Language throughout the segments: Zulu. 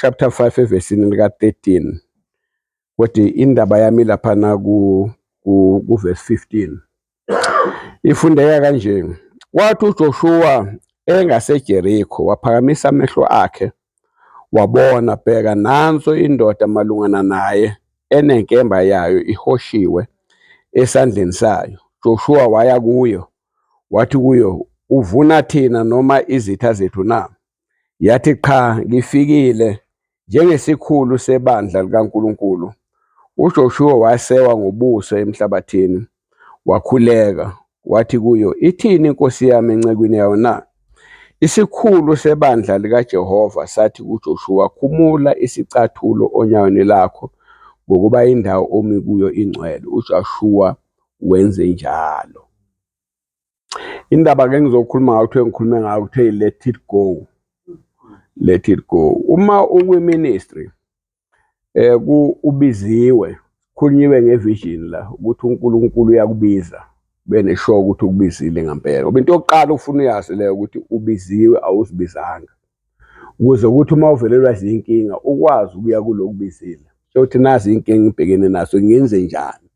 chapter 5 evesini lika 13 kodwa indaba yami laphana ku verse 15 ifundeka kanje. Kwathi uJoshua engaseJerikho waphakamisa amehlo akhe wabona, bheka, nanso indoda malungana naye enenkemba yayo ihoshiwe esandleni sayo. Joshua waya kuyo wathi kuyo, uvuna thina noma izitha zethu na? Yathi, cha, ngifikile njengesikhulu sebandla likaNkulunkulu. UJoshua wasewa ngobuso emhlabathini wakhuleka, wathi kuyo, ithini inkosi yami encekwini yayo na? Isikhulu sebandla likaJehova sathi kuJoshua, khumula isicathulo onyaweni lakho ngokuba indawo omi kuyo ingcwele. UJoshua wenze njalo. Indaba ke ngizokhuluma ngayo ngikhulume ngayo ukuthi let it go. Let it go. Uma ukwi-ministry ubiziwe, khulunyiwe ngevision la ukuthi uNkulunkulu uyakubiza, bene sure ukuthi ukubizile ngempela. Ngoba into yokuqala ufuna uyazi leyo ukuthi ubiziwe awuzibizanga. Ukuze ukuthi uma uvelelwa izinkinga ukwazi ukuya kulokubizile. Sokuthi nazi inkinga ngibhekene naso ngenze njani.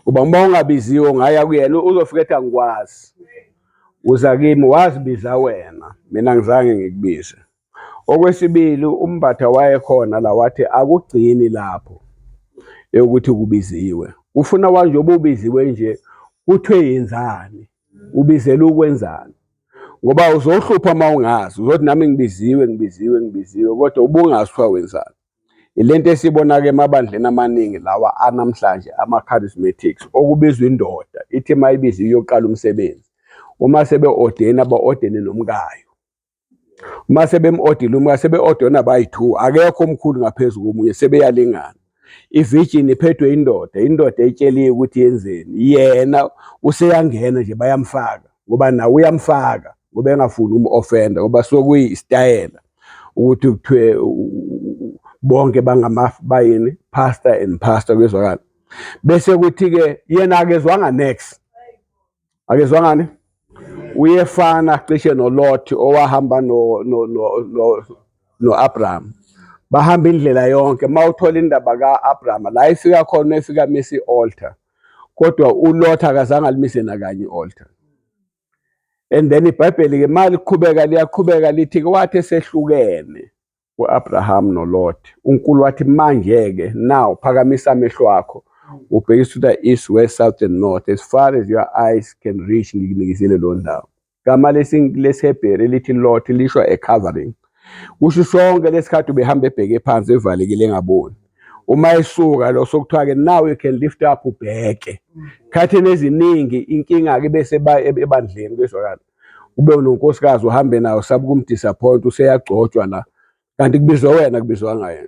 Ngoba uma ungabiziwe ungaya kuyena uzofika ethi angikwazi. Uza kimi wazibiza wena, mina ngizange ngikubize. Okwesibili, uMbatha wayekhona la wathi akugcini lapho ukuthi kubiziwe. Ufuna wanje obubiziwe nje kuthiwe yenzani, ubizela ukwenzani. Ngoba uzohlupha uma ungazi, uzothi nami ngibiziwe kodwa ubungaswa wenzani. Ilento esibona ke emabandleni amaningi lawa anamhlanje ama-charismatics okubizwa indoda ithi mayibiziwe yokuqala umsebenzi. Uma sebe ordena ba-ordene nomkayo. Uma sebem-ordile umkayo sebe-ordena bayi2, akekho omkhulu ngaphezulu komunye, sebeyalingana. Ivirgin iphethwe indoda etsheliwe ukuthi yenzeni. Yena useyangena nje bayamfaka ngoba nawe uyamfaka ngoba engafuni umu-offender ngoba sokuyistayela ukuthi kuthiwe bonke bayini pastor and pastor kwezwakala. Bese kuthi ke yena akezwanga next. Akezwangani? Uyefana cishe noLot owahamba no-Abraham. Bahamba indlela yonke. Mawuthola indaba kaAbraham la ifika khona efika misi altar. Kodwa uLot akazange alimise nakanye altar. And then iBhayibheli ke mali liyaqhubeka lithi ke wathi esehlukene uAbraham noLot. uNkulunkulu wathi manje ke now phakamisa amehlo akho ubhekise to the east, west, south and north as far as your eyes can reach. Ngikunikizile lo ndawo. Gama lesiHebheru lithi Lot lisho a covering. Kusho sonke lesikhathi ubehamba ebheke phansi evalekile engaboni. Uma esuka lo sokuthiwa ke now you can lift up ubheke. Khatheni eziningi inkinga ke bese ebandleni kwezwakala. Ube unonkosikazi uhambe nayo sabe kumdisappoint useyagcotshwa la. Kanti kubizwa wena kubizwa yena.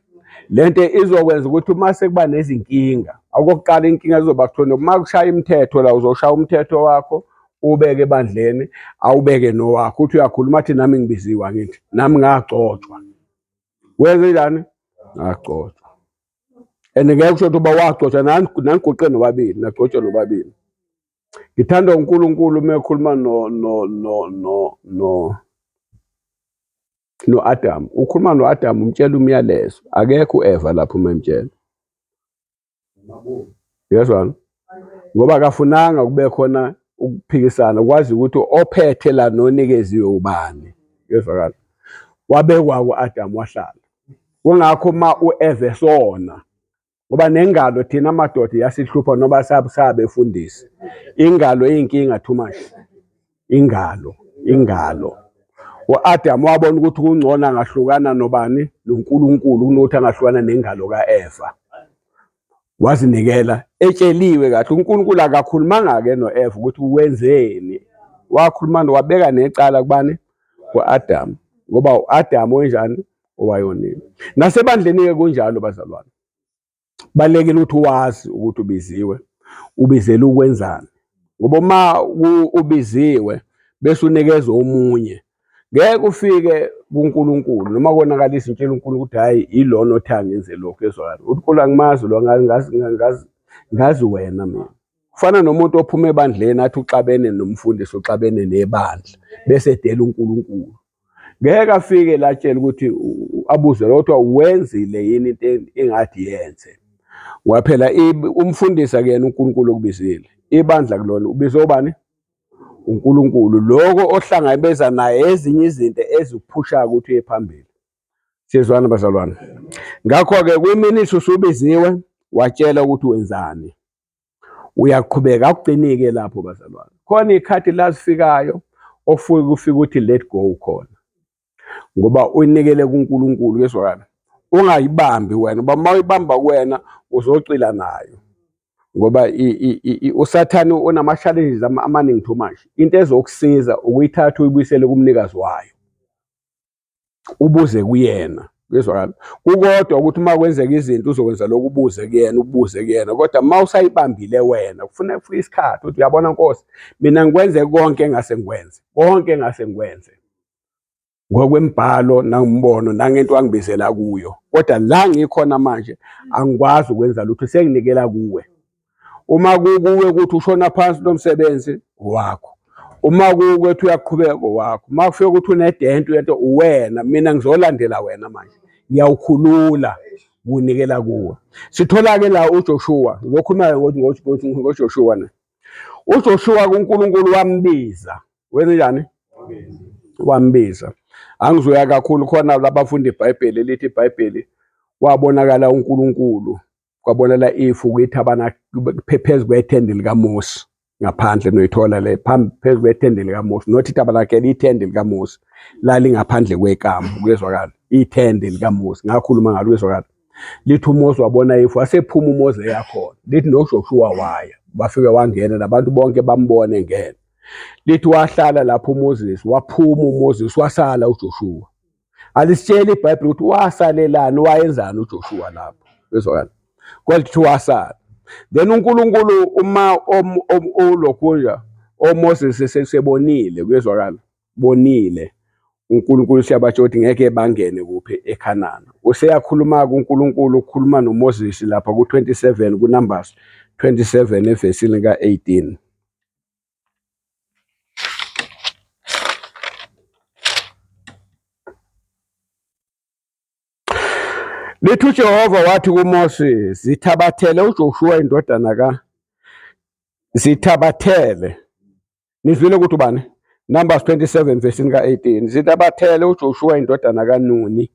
Lento izokwenza ukuthi uma sekuba nezinkinga, okokuqala inkinga izoba kuthona uma kushaya imithetho la uzoshaya umthetho wakho ubeke ebandleni awubeke nowakho uthi uyakhuluma athi nami ngibiziwe ngithi nami ngagcotshwa. Wenze njani? Ngagcotshwa. Ngeke kusho ukuthi uba wagcotshwa nangigoqe nobabili, nagcotshwa nobabili. Ngithanda uNkulunkulu uma ekhuluma no-Adam. Ukhuluma no-Adam umtshela umyalezo. Akekho uEva lapho uma emtshela. Yezwa? Ngoba akafunanga kube khona ukuphikisana, kwazi ukuthi ophethe la nonikeziwe ubani. Yezwakala. Wabekwa ku-Adam wahlala. Kungakho uma uEva esona ngoba nengalo thina amadoda yasihlupha noba sabe efundisi. Ingalo iyinkinga too much. Ingalo. U-Adam wabona ukuthi kungcono angahlukana nobani? NoNkulunkulu kunokuthi angahlukana nengalo kaEva. Wazinikela etsheliwe kahle. uNkulunkulu akakhulumanga ke noEva ukuthi wenzeni. Wakhuluma wabeka necala kubani? Ku-Adam. Ngoba u-Adam wenjani? Owayonile. Nasebandleni ke kunjalo bazalwane. Balekile ukuthi wazi ukuthi ubiziwe. Ubizela ukwenzani. Ngoba uma ubiziwe bese unikezwe omunye. Ngeke ufike kuNkulunkulu noma konakalisa intshela uNkulunkulu ukuthi hayi ilona othi angenze lokho ezwakala. uNkulunkulu angimazi lo ngazi wena mina. Kufana nomuntu ophuma ebandleni athi uxabene nomfundisi uxabene nebandla bese edela uNkulunkulu. ngeke afike latshela ukuthi abuze kodwa wenzile yini into engathi yenze. Ngoba phela umfundisi akuyena uNkulunkulu okubizile. Ibandla kulona ubizwe ubani? uNkulunkulu. Lokho ohlangabeza naye ezinye izinto ezikuphushayo ukuthi uye phambili. Sizwana bazalwane. Ngakho-ke kwiminithi usubiziwe watshela ukuthi wenzani. Uyaqhubeka akugcini-ke lapho bazalwane. Khona ikhathi lazifikayo ofika ufika uthi let go khona. Ngoba uyinikele kuNkulunkulu kezwakala. Ungayibambi wena, ngoba uma uyibamba kuwena uzocila nayo. Ngoba usathane unama-challenges amaningi too much. Into ezokusiza ukuyithatha uyibuyisele kumnikazi wayo. Ubuze kuyena, kezwakala. Kukodwa ukuthi uma kwenzeka izinto uzokwenza lokhu ubuze kuyena, ubuze kuyena. Kodwa uma usayibambile wena, kufuneka ufike isikhathi ukuthi uyabona Nkosi, mina ngikwenze konke engase ngikwenze. Konke engase ngikwenze. Ngokwemibhalo nangimbono nangento angibizela kuyo. Kodwa la ngikhona manje angikwazi ukwenza lutho, senginikela kuwe. Uma kuwe ukuthi ushona phansi nomsebenzi wakho. Uma kuwe ukuthi uyaqhubeka wakho. Uma kufika ukuthi unedento uyento uwena, mina ngizolandela wena manje. Ngiyawukhulula ukunikela kuwe. Sithola ke la uJoshua, ngizokhuluma ngoJoshua ne. uJoshua kuNkulunkulu wambiza. Wenze njani? Wambiza. Angizoya kakhulu khona labafunda iBhayibheli lithi iBhayibheli wabonakala uNkulunkulu kwabonela ifu kuyithabana phezu kwethende likaMose ngaphandle noyithola le phezu kwethende likaMose nothi tabanakele ithende likaMose lali ngaphandle kwekambu kwezwakala ithende likaMose ngakhuluma ngalo kwezwakala lithi uMose wabona ifu wasephuma uMose yakhona lithi noJoshua waya bafike wangena nabantu bonke bambone ngene lithi wahlala lapho uMoses waphuma uMoses wasala uJoshua alisitshela iBhayibheli ukuthi wasalelani wayenzani uJoshua lapho kwezwakala kwalithi wasala then uNkulunkulu uma ulokhunja oMoses sesebonile kwezwakala bonile uNkulunkulu siyabatsho ukuthi ngeke bangene kuphi eKhanani useyakhuluma kuNkulunkulu ukukhuluma noMoses lapha ku27 kuNumbers 27 evesini ka18 lithi uJehova wathi kuMose zithabathele uJoshua indodana zithabathele nizwile ukuthi ubani Numbers 27 vesini ka18 zithabathele uJoshua indodana kaNuni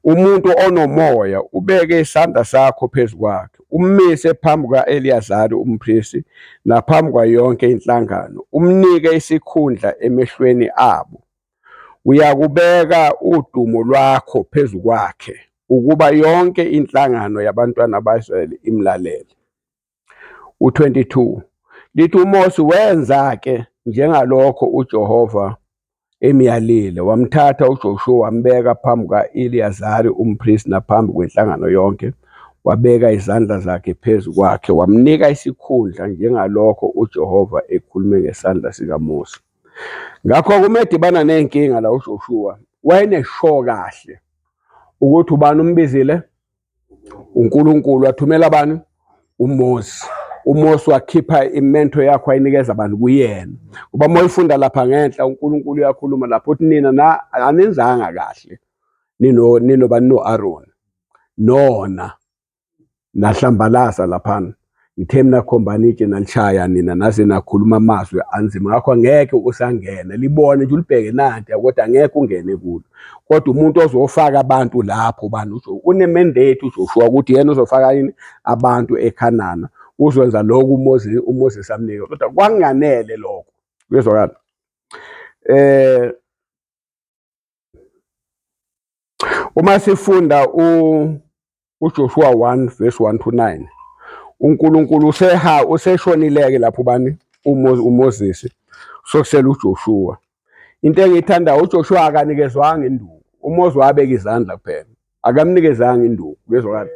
umuntu onomoya ubeke isandla sakho phezukwakhe ummise phambi kaEliyazari umpristi naphambi kwayonke inhlangano umnike isikhundla emehlweni abo uyakubeka udumo lwakho phezukwakhe ukuba yonke inhlangano yabantwana baIsrayeli imlalele. 22 lithi uMose wenza ke njengalokho uJehova emyalile wamthatha uJoshua wambeka phambi kaEliyazari umpristi naphambi kwenhlangano yonke wabeka izandla zakhe phezukwakhe wamnika isikhundla njengalokho uJehova ekhulume ngesandla sikaMose. Ngakho kumedibana nenkinga la uJoshua wayenesho kahle ukuthi ubani umbizile uNkulunkulu wathumela abani uMose uMose wakhipha imento yakho ayinikeza abantu kuyena ngoba moyifunda lapha ngenhla uNkulunkulu uyakhuluma lapho uthi nina anenzanga kahle nino bani noAaron nona nahlambalaza lapha ngithe mina khombani itshe nalishaya nina naze nakhuluma amazwi anzima ngakho ngeke usangena libone nje ulibheke nanti kodwa ngeke ungene kulo kodwa umuntu ozofaka abantu lapho bani unemandate uJoshua ukuthi yena uzofaka yini abantu eKhanani uzwenza lokho uMoses amnika kodwa kwanganele lokho uyezwakala uma sifunda uJoshua 1 verse 1 to 9 uNkulunkulu useshonileke lapho bani uMoses sokusela uJoshua into engiyithanda uJoshua akanikezwanga induku uMose wabeka izandla kuphela akamnikezanga induku uyezwakala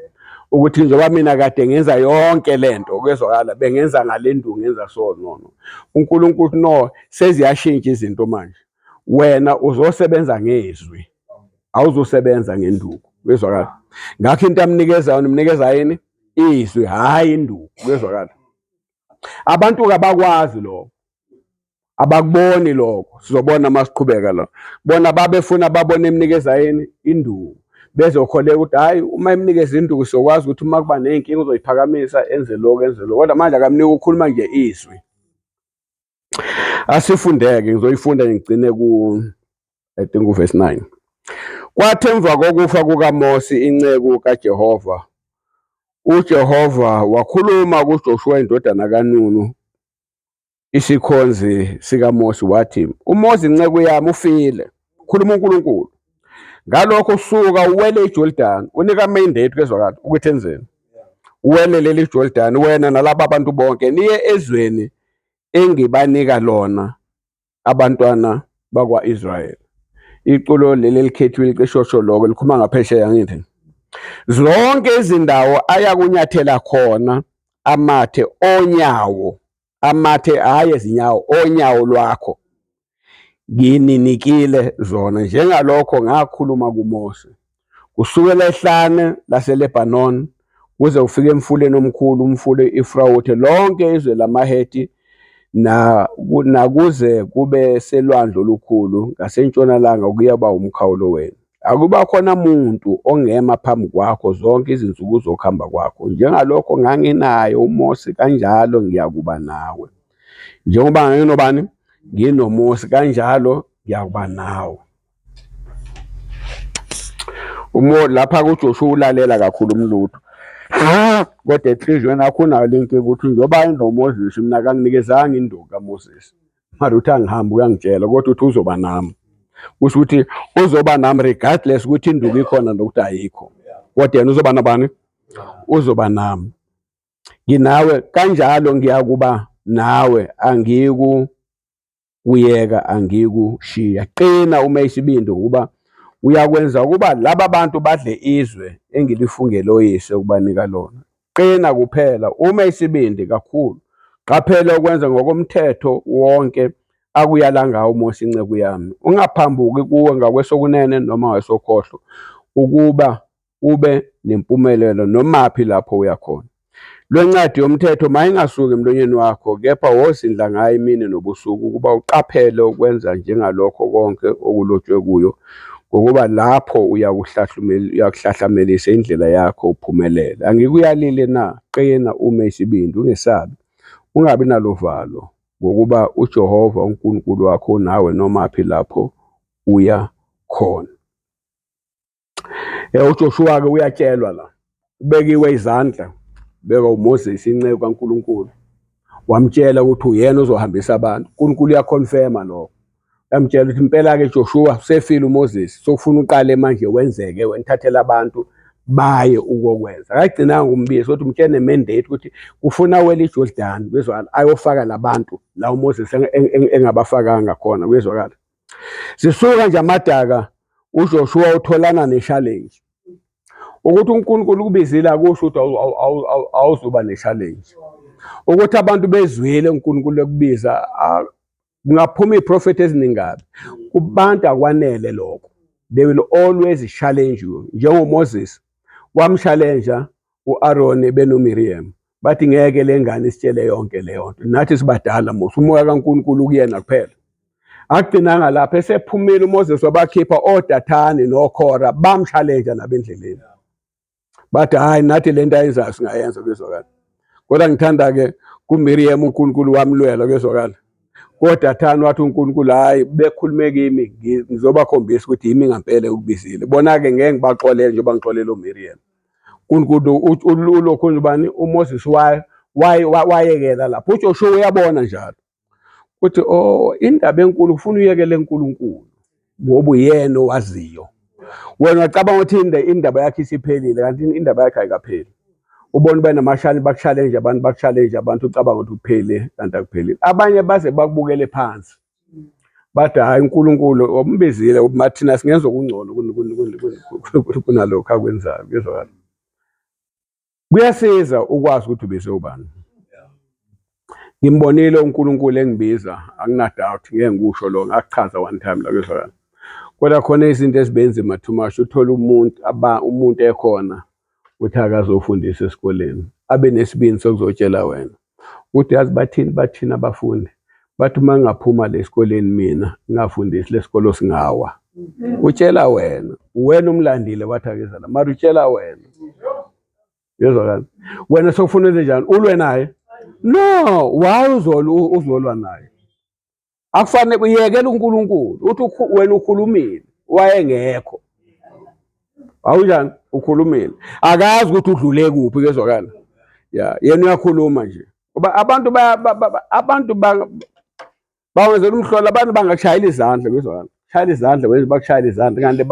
ukuthi njengoba mina kade ngenza yonke lento kwezwakala bengenza ngalenduku ngenza so no uNkulunkulu no seziyashintsha izinto manje wena uzosebenza ngezwi awuzosebenza ngenduku kwezwakala ngakho into amnikeza umnikeza yini izwi hayi induku kwezwakala abantu kabakwazi lo abakuboni lokho. Sizobona masiqhubeka la. Bona babefuna babone emnikeza yini induku. Bezokholeka ukuthi hayi uma emnikeza induku sokwazi ukuthi uma kuba nenkinga uzoyiphakamisa enze lokho enze lokho. Kodwa manje akamnika ukukhuluma nje izwi. Asifundeke ngizoyifunda ngigcine I think verse 9. Kwathi emva kokufa kukaMosi inceku kaJehova, uJehova wakhuluma kuJoshua indodana kaNuni isikhonzi sikaMosi wathi, uMosi inceku yami ufile. Khuluma uNkulunkulu. Ngalokho suka uwele iJordani, unika mandate kezwakala ukuthi enzeni. Uwele leli Jordan wena nalabo abantu bonke niye ezweni engibanika lona abantwana bakwa-Israyeli. Iculo leli likhethiwe licishosho lokho likhuluma ngaphesheya ngithi. Zonke izindawo ayakunyathela khona amathe onyawo, amathe hayi ezinyawo, onyawo lwakho. Ngininikile zona njengalokho ngakhuluma kuMose. Kusukela ehlane laseLebanon kuze ufike emfuleni omkhulu, umfule Ifrawuthe, lonke izwe lamaHeti nakuze kube selwandle olukhulu ngasentshonalanga kuyaba umkhawulo wenu. Akuba khona muntu ongema phambi kwakho zonke izinsuku zokuhamba kwakho. Njengalokho nganginayo uMose kanjalo ngiyakuba nawe. Njengoba nginobani? NginoMose kanjalo ngiyakuba nawe. Lapha kuJoshua ulalela kakhulu umlutho. Kodwa enhliziyweni yakho unayo lenkinga ukuthi njengoba inoMoses mina akanginikezanga induku kaMoses. Mara uthi angihambe uyangitshela kodwa uthi uzoba nami. Kusho ukuthi uzoba nami regardless ukuthi induku ikhona nokuthi ayikho. Kodwa yena uzoba nabani? Uzoba nami. Nginawe kanjalo ngiyakuba nawe, angikuyeka angikushiya. Qina uma isibindi ukuba uyakwenza ukuba laba bantu badle izwe engilifungele oyise ukubanika lona. Qina kuphela uma isibindi kakhulu. Qaphela ukwenza ngokomthetho wonke akuyala ngawo uMose inceku yami. Ungaphambuki kuwe ngakwesokunene noma ngakwesokhohlo ukuba ube nempumelelo nomaphi lapho uyakhona. Lwencwadi yomthetho mayingasuki emlonyeni wakho, kepha wozindla ngayo imini nobusuku ukuba uqaphele ukwenza njengalokho konke okulotshwe kuyo, ngokuba lapho uyakuhlahlamelisa indlela yakho uphumelele. Angikuyalile na? Qina ume isibindi, ungesabi, ungabi nalovalo, ngokuba uJehova uNkulunkulu wakho nawe nomaphi lapho uya khona. UJoshua-ke uyatshelwa la, ubekiwe izandla, beka uMoses inceku kaNkulunkulu. Wamtshela ukuthi uyena ozohambisa abantu. uNkulunkulu uyaconfirma lokho. Yamtshela ukuthi impela-ke Joshua usefile uMoses, sokufuna uqale manje wenzeke wena thathela abantu baye ukokwenza. Akagcinanga umbisi ukuthi umtshene mandate ukuthi ufuna wele iJordani kwezwakala ayofaka labantu la uMoses engabafakanga khona kwezwakala. Sisuka nje amadaka uJoshua utholana ne-challenge. Ukuthi uNkulunkulu kubizile akusho ukuthi awuzoba ne-challenge. Ukuthi abantu bezwile uNkulunkulu ekubiza kungaphuma iprofeti eziningabi. Kubantu akwanele lokho. They will always challenge you. NjengoMoses wamchallenge uAaron benoMiriam. Bathi ngeke le ngane isitshele yonke leyo nto. Nathi sibadala mos umoya kaNkulunkulu kuyena kuphela. Agcinanga lapha esephumile uMoses wabakhipha oDathani noKhora bamchallenge nabendleleni. Bathi hayi nathi lento ayenzayo singayenza kwezwakala. Kodwa ngithanda-ke kuMiriam uNkulunkulu wamlwela kwezwakala. KoDathani wathi uNkulunkulu hayi bekhulume kimi ngizobakhombisa ukuthi yimi ngempela ukubizile. Bona-ke ngeke ngibaxolele njengoba ngixolele uMiriam. uNkulunkulu ulokhu ubani uMoses wayekela lapho. uJoshua uyabona njalo ukuthi indaba enkulu kufuna uyekele uNkulunkulu ngoba uyena owaziyo. Wena wacabanga ukuthi indaba yakhe isiphelile kanti indaba yakhe ayikapheli. Ubona benamashali bakuchallenge abantu ucabanga ukuthi kuphele kanti akuphelile. Abanye baze bakubukele phansi. Bathi hayi uNkulunkulu ombizile mathina singenza okungcono kunalokho akwenzayo kwezwakala. Kuyasiza ukwazi ukuthi ubize ubani. Ngimbonile uNkulunkulu engibiza, anginadoubt ngeke ngikusho lo ngakuchaza one time la kwezwakala. Kodwa khona izinto ezibenzima too much. Uthola umuntu ekhona uthi akazofundisa esikoleni abe nesibindi sokuzotshela wena. Uthi yazi bathini abafundi. bathi mangaphuma lesikoleni mina ngafundisi lesikolo singawa utshela wena umlandile wathakizela mara utshela wena yezwakala wena sokufuna njani ulwe naye no why uzolwa naye akufanele uyekela uNkulunkulu uthi wena ukhulumile wayengekho awunjani ukhulumile akazi ukuthi udlule kuphi kezwakala ya yena uyakhuluma nje ngoba abantu bawenzela umhlola abantu bangakushayela izandla kezwakala shayela izandla wenze bakushayela izandla kanti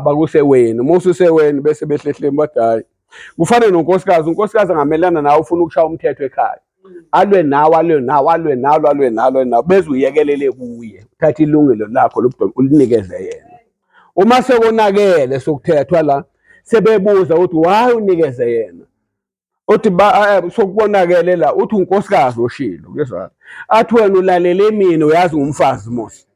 bakusewena uma ususewena bese behlehleni bathi hayi kufanele unkosikazi angamelana nawe ufuna ukushaya umthetho ekhaya alwe nawo beze uyekelele kuye uthatha ilungelo lakho lobudoda ulinikeze yena uma sekonakele sokuthethwa la sebebuza ukuthi why unikeze yena uthi sokubonakele la uthi unkosikazi oshilo kezwakala athi wena ulalele mina uyazi ngumfazi mos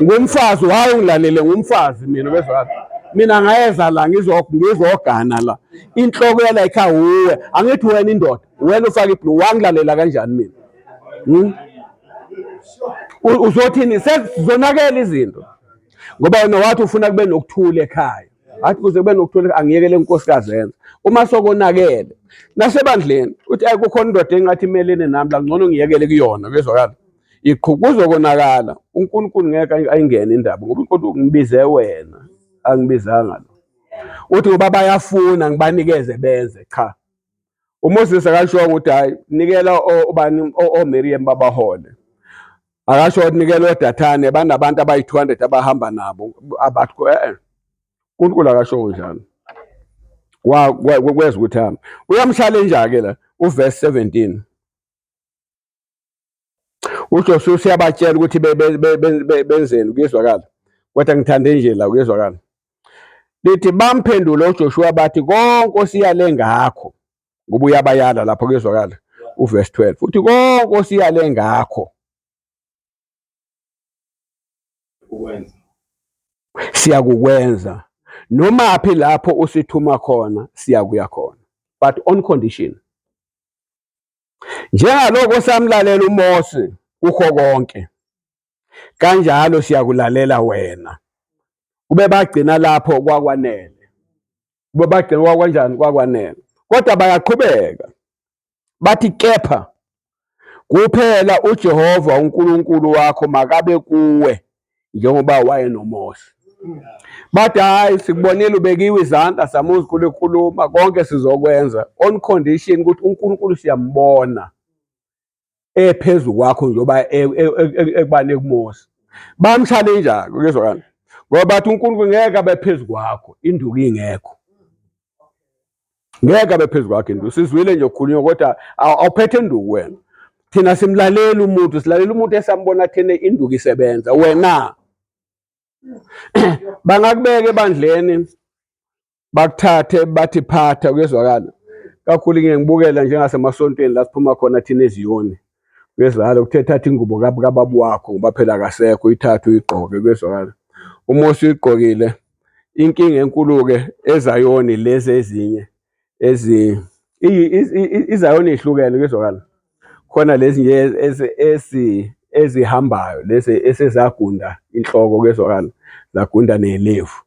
ngumfazi hayi ungilalele ngumfazi mina kezwakala mina ngayeza la ngizogana la inhloko yala ekhaya uwe angithi wena indoda wena ufaka ibhlu wangilalela kanjani mina uzothini sezonakela izinto ngoba wena wathi ufuna kube nokuthula ekhaya athi kuze kube nokuthula angiyekele inkosikazi yenza uma sokonakele nasebandleni uthi kukhona indoda engathi imelene nami la ngcono ngiyekele kuyona kezwakala kuzokonakala uNkulunkulu ngeke ayingene indaba ngoba uNkulunkulu ngibize wena angibizanga lo uthi ngoba bayafuna ngibanikeze benze cha uMoses akasho ukuthi hayi nikela obani oMiriam babahole akasho ukuthi nikela oDathane banabantu abayi200 abahamba nabo abathi uNkulunkulu akasho njalo kweza ukuthi hamba uyamchallenge ke la uverse 17 uJoshua uyabatshela ukuthi benzeni kuyezwakala kodwa ngithande nje la kuyezwakala lithi bamphendula uJoshua bathi konke osiyale ngakho ngoba uyabayala lapho kuyezwakala uverse 12 uthi konke osiyale ngakho siyakukwenza noma aphi lapho usithuma khona siyakuya khona but on condition njengaloko samlalela uMose kukho konke kanjalo siyakulalela wena kube bagcina lapho kwakwanele kube bagcina kwakwanjani kwakwanele kodwa bayaqhubeka bathi kepha kuphela uJehova uNkulunkulu wakho makabe kuwe njengoba wayenoMose bathi hayi sikubonile ubekiwe izandla samuzi kulekhuluma konke sizokwenza on condition ukuthi uNkulunkulu siyambona ephezulu kwakho njengoba ekubane kuMose bamchallenge kezwakala ngoba bathi uNkulunkulu ngeke abe phezulu kwakho induku ingekho ngeke abe phezulu kwakho induku sizwile nje ukukhulunywa kodwa awuphethe induku wena thina simlalela umuntu silalela umuntu esambona thina induku isebenza wena bangakubeka ebandleni bakuthathe bathi phatha kuyezwakala kakhulu ngiyengibukela njengasemasontweni la siphuma khona thina eZiyoni kuyezwakala ukuthetha ingubo kababu wakho ngoba phela akasekho ithathu uyigqoke kuyezwakala uMose uyigqokile inkinga enkulu-ke eZayoni lezi ezinye iZayoni ihlukene kuyezwakala khona lezi nje ezihambayo lezi esezagunda inhloko kuyezwakala zagunda nelefu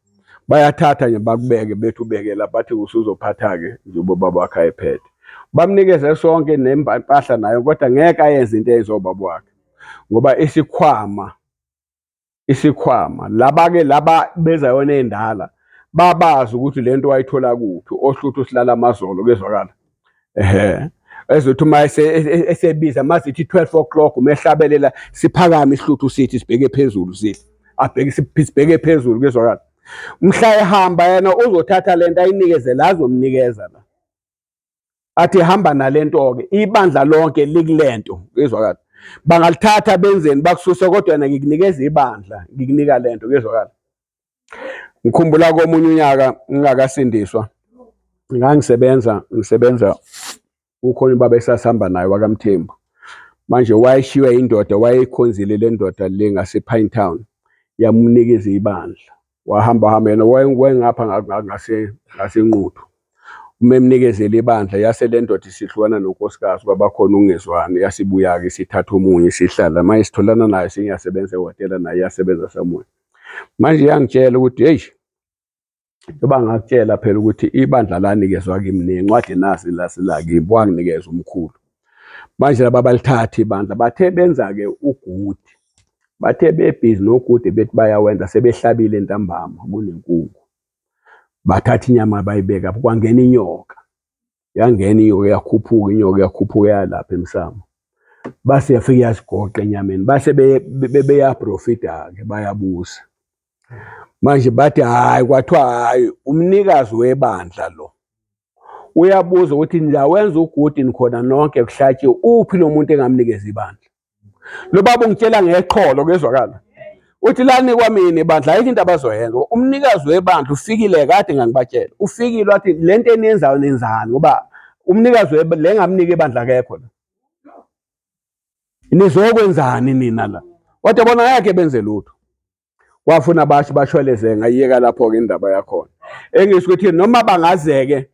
bayathatha nje bakubeke bethi ubekela bathi usuzophatha-ke njengoba baba wakhe ayephethe bamnikeze sonke nempahla nayo kodwa ngeke ayenze into eyizobaba wakhe ngoba isikhwama laba-ke laba beZayoni endala babazi ukuthi lento wayithola kuphi ohluthu silala amazolo kuyezwakala ezothi uma esebiza mazithi 12 o'clock umehlabelela siphakame ihluthu sithi sibheke phezulu sithi sibheke phezulu kuyezwakala mhla ehamba yena uzothatha lento ayinikeze la azomnikeza la athi hamba nalento-ke ibandla lonke likulento kuyezwakala bangalithatha benzeni bakususe kodwa yena ngikunikeza ibandla ngikunika lento kuyezwakala ngikhumbula komunye unyaka ngingakasindiswa ngisebenza ukhona ubaba esasihamba naye wakamthembu manje wayeshiywe indoda wayeyikhonzile le ndoda le ngasePinetown yamnikeza ibandla wahamba yena wayengapha ngasenquthu umemnikezela ibandla yase le ndoda isihlukana nonkosikazi kwabakhona ungezwani yasibuya-ke isithatha omunye sihlala manje sitholana naye singasebenza ehhotela naye iyasebenza samoya. Manje iyangitshela ukuthi heyi njengoba ngakutshela phela ukuthi ibandla lanikezwa kimi nencwadi nasi la kimi wanginikeza umkhulu. Manje laba balithatha ibandla bathe benza-ke ugudi, bathe bebhizi nogudi bethi bayawenza sebehlabile entambama kunenkungu. Bathatha inyama bayibeka kwangena inyoka, yangena inyoka yakhuphuka yalapha emsamo. Base yafika yasigoqa enyameni base beyaprofita-ke bayabusa. Manje bathi hhayi kwathiwa hhayi umnikazi webandla lo uyabuza ukuthi niyawenza ugudi nikhona nonke kuhlatshiwe uphi lo muntu engamnikeza ibandla. Lo baba ungitshela ngeqholo kezwakala. Uthi lani kwamina ibandla ayikho into abazoyenza. Umnikazi webandla ufikile kade ngangibatshela. Ufikile wathi lento eniyenzayo nenzani ngoba umnikazi le ngamnika ibandla akekho la. Nizokwenzani nina la? Wathi bona ngeke benze lutho. Wafuna bashweleze ngayiyeka lapho-ke indaba yakhona. Engisho ukuthi noma bangazeke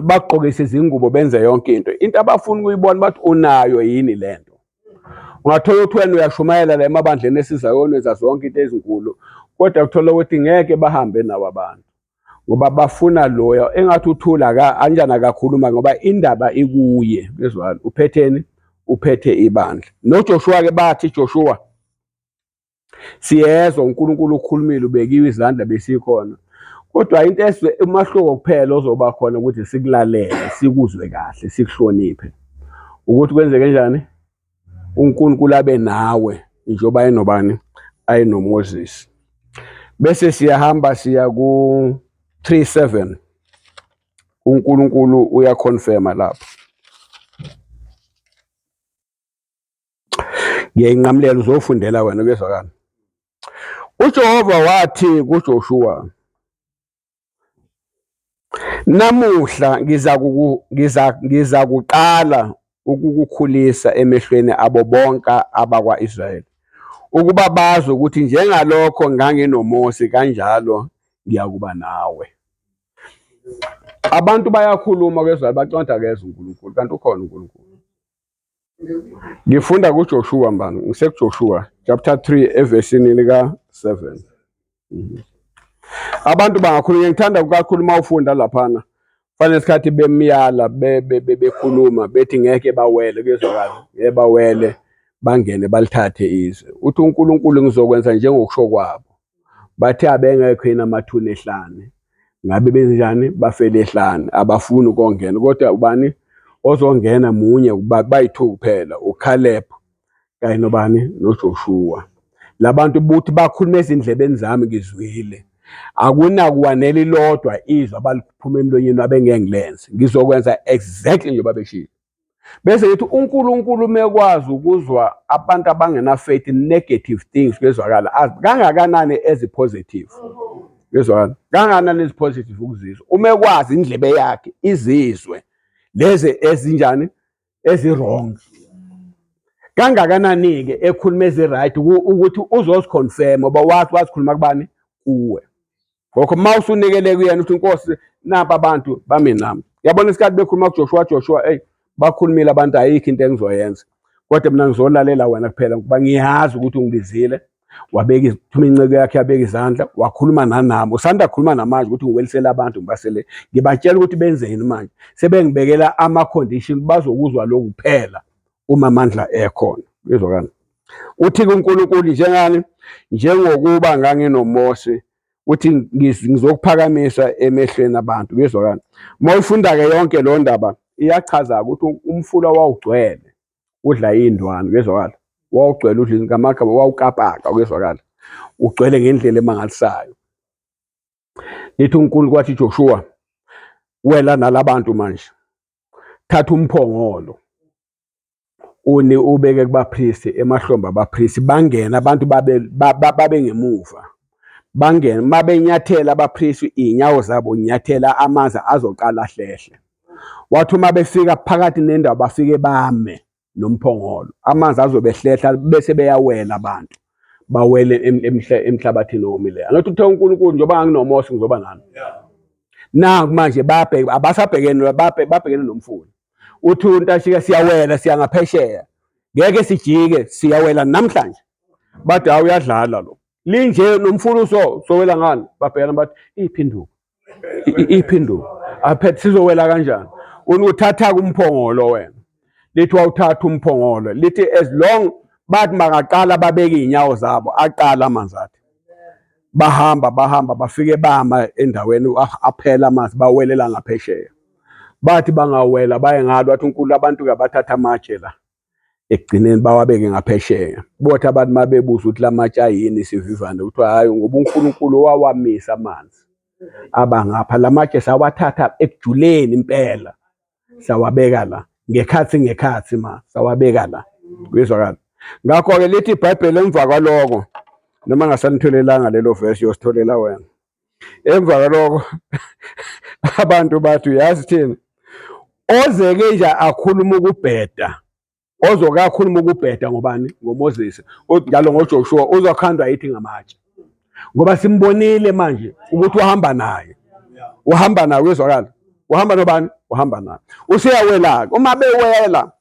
bagqokise izingubo benze yonke into abafuna ukuyibona bathi unayo yini lento. Ungathola ukuthi wena uyashumayela la emabandleni esizayo wenza zonke into ezinkulu kodwa uthola ukuthi ngeke bahambe nawo abantu ngoba bafuna loya engathi uthula anjani akakhuluma ngoba indaba ikuye bezwala uphetheni uphethe ibandla. NoJoshua-ke bathi Joshua siyezwa uNkulunkulu ukhulumile ubekiwe izandla besikhona kodwa into umahluko kuphela ozoba khona ukuthi sikulalele sikuzwe kahle sikuhloniphe ukuthi kwenzeke njani uNkulunkulu abe nawe njengoba enobani ayenoMoses. Bese siyahamba siya ku 3:7 uNkulunkulu uyaconfirma lapho. Ngiyayinqamulela uzofundela wena kezwakala. uJehova wathi kuJoshua, namuhla ngizakuqala ukukukhulisa emehlweni abo bonke abakwa-Israyeli ukuba bazi ukuthi njengalokho nganginoMose kanjalo ngiyakuba nawe. Abantu bayakhuluma kezwakala baconda kezwa uNkulunkulu kanti ukhona uNkulunkulu. Ngifunda kuJoshua mbani ngisekuJoshua chapter 3 evesini lika 7. Abantu bangakhuluma ngithanda kakhulu mawufunda laphana fanele isikhathi bemyala bekhuluma bethi ngeke bawele kezwakala bawele bangene balithathe izwe. Uthi uNkulunkulu ngizokwenza njengokusho kwabo. Bathe abengekho yini amathuna ehlane ngabe benjani bafele ehlane abafuni ukongena kodwa ubani ozongena munye bayithu kuphela uCaleb kanye nobani noJoshua. Labantu buthi bakhuluma ezindlebeni zami ngizwile. Akunakuwanela ilodwa izwi abaliphuma emlonyeni wabengeke ngilenze. Ngizokwenza exactly njengoba beshilo. Bese yithi uNkulunkulu mekwazi ukuzwa abantu abangena faith negative things kezwakala kangakanani ezipositive. Kezwakala kangakanani ezipositive ukuzizwa. Umekwazi indlebe yakhe izizwe lezi ezinjani ezirong. Kangakanani-ke ekhuluma eziright ukuthi uzoziconfirm ngoba wazikhuluma kubani kuwe. Ngakho uma usunikele kuyena uthi Nkosi napa abantu bami nami. Yabona isikhathi bekhuluma kuJoshua bakhulumile abantu ayikho into engizoyenza. Kodwa mina ngizolalela wena kuphela ngoba ngiyazi ukuthi ungibizile wabeka ithuma inceke yakhe yabeka izandla wakhuluma nanami. Usanda kukhuluma namanje ukuthi ngiwelisele abantu ngibasele ngibatshela ukuthi benzeni manje. Sebengibekela ama-condition bazokuzwa lokhu kuphela uma amandla ekhona. Bezwakala. Uthi kuNkulunkulu njengani njengokuba nganginoMose uthi ngizokuphakamisa emehlweni abantu. Bezwakala. Mawufunda-ke yonke lo ndaba iyachaza ukuthi umfula wawugcwele udla indwana. Bezwakala. Wawugcwele udla ngamagama wawukapaka. Bezwakala. Ugcwele ngendlela emangalisayo. Lithi uNkulunkulu kwathi Joshua wela nalabantu manje thatha umphongolo ubeke kubapristi emahlombe abapristi bangena abantu babe ngemuva bangena mabenyathela abapristi inyawo zabo nyathela amanzi azoqala ahlehle. Wathi uma befika phakathi nendawo bafike bame nomphongolo amanzi azobehlehla bese beyawela abantu bawele emhlabathini owomileyo. Angathi uthe uNkulunkulu njengoba nginoMose ngizoba nani. Nangu manje abasabhekene babhekene nomfula. Uthi uNtashika siyawela siya ngaphesheya. Ngeke sijike siyawela namhlanje. Bathi awuyadlala lo. Linje nomfula sowela ngani? Babhekana bathi iphinduka. Iphinduka. Aphethe sizowela kanjani? Unuthatha kumphongolo wena. Lithi wawuthatha umphongolo. Lithi as long bathi makaqala babeke inyawo zabo aqala amanzi athi. Bahamba bafike bama endaweni aphela amanzi bawelela ngaphesheya. Bathi bangawela baye ngalo wathi uNkulunkulu abantu ke bathatha amatshe la ekugcineni bawabeke ngaphesheya. Bothi abantu mabebuza ukuthi lamatshe ayini sivivane kuthiwa hayi ngoba uNkulunkulu wawamisa amanzi. Abangapha lamatshe sawathatha ekujuleni impela. Sawabeka la ngekhathi sawabeka la. Kuyezwakala. Ngakho ke lithi iBhayibheli emva kwaloko noma ngasanitholelanga lelo verse yositholela wena. Emva kwaloko abantu bathi uyazi thina ozeke nje akhuluma ukubheda. Ozokakhuluma ukubheda ngobani? NgoMoses. Njalo ngoJoshua uzokhandwa yithi ngamatshe. Ngoba simbonile manje ukuthi uhamba naye. Uhamba naye uyezwakala. Uhamba nobani? Uhamba naye. Usiyawela. Uma bewela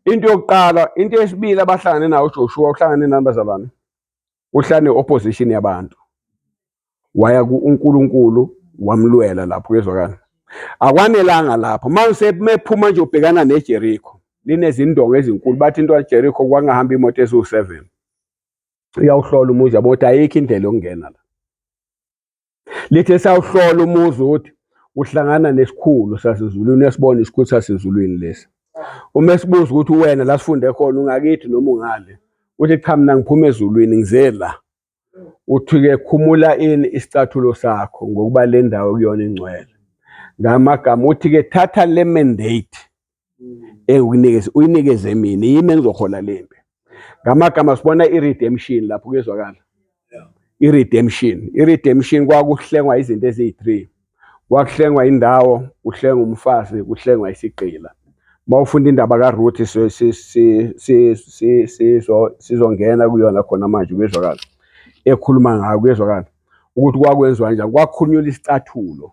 into yokuqala, into yesibili abahlangane nayo uJoshua uhlangane nani bazalwane? Uhlane opposition yabantu. Waya kuNkulunkulu wamlwela lapho uyezwakala. Akwanelanga lapho. Manje mephuma nje ubhekana neJericho. Linezindongo ezinkulu bathi into yaJericho kwangahamba imoto ezu7. Uyawuhlola umuzi yabo ukuthi ayikho indlela yokungena la. Lithe sawuhlola umuzi uthi uhlangana nesikhulu sasezulwini esibona isikhulu sasezulwini lesi. Uma sibuza ukuthi wena la sifunde khona ungakithi noma ungale. Uthi cha mina ngiphuma ezulwini ngize la. Uthi ke khumula ini isicathulo sakho ngokuba le ndawo kuyona ingcwele. Ngamagama uthi ke thatha le mandate uyinikeze mina yimi engizohola lempi. Ngamagama sibona iredemption lapho kuyezwakala. Iredemption kwakuhlengwa izinto ezi3. Kwakuhlengwa indawo, kuhlengwa umfazi, kuhlengwa isigqila. Mawufunda indaba kaRuth sizongena kuyona khona manje kuyezwakala. Ekhuluma ngayo kuyezwakala. Ukuthi kwakwenziwa kanjani? Kwakhunyula isicathulo.